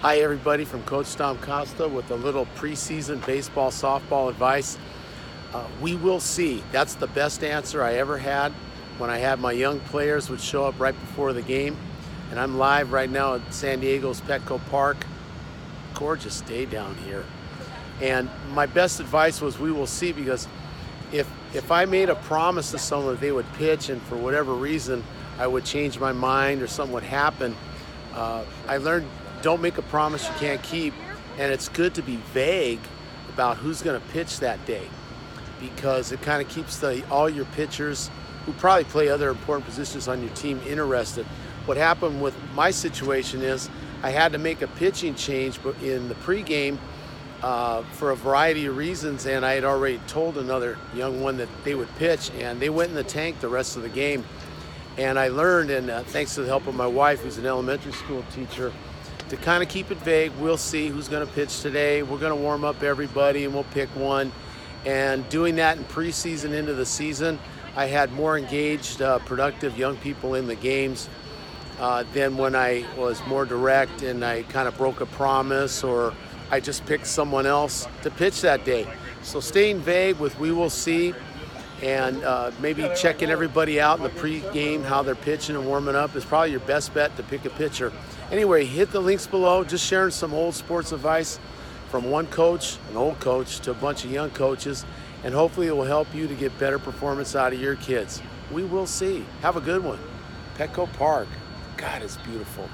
Hi everybody, from Coach Costa with a little preseason baseball, softball advice. We will see. That's the best answer I ever had when I had my young players would show up right before the game. And I'm live right now at San Diego's Petco Park. Gorgeous day down here. And my best advice was we will see, because if I made a promise to someone that they would pitch and for whatever reason I would change my mind or something would happen, I learned don't make a promise you can't keep, and it's good to be vague about who's going to pitch that day, because it kind of keeps all your pitchers who probably play other important positions on your team interested. What happened with my situation is I had to make a pitching change in the pregame for a variety of reasons, and I had already told another young one that they would pitch, and they went in the tank the rest of the game. And I learned, and thanks to the help of my wife, who's an elementary school teacher, to kind of keep it vague. We'll see who's going to pitch today. We're going to warm up everybody and we'll pick one. And doing that in preseason into the season, I had more engaged, productive young people in the games than when I was more direct and I kind of broke a promise, or I just picked someone else to pitch that day. So staying vague with we will see, and maybe checking everybody out in the pre-game, how they're pitching and warming up, is probably your best bet to pick a pitcher. Anyway, hit the links below. Just sharing some old sports advice from one coach, an old coach, to a bunch of young coaches, and hopefully it will help you to get better performance out of your kids. We will see. Have a good one. Petco Park. God, it's beautiful.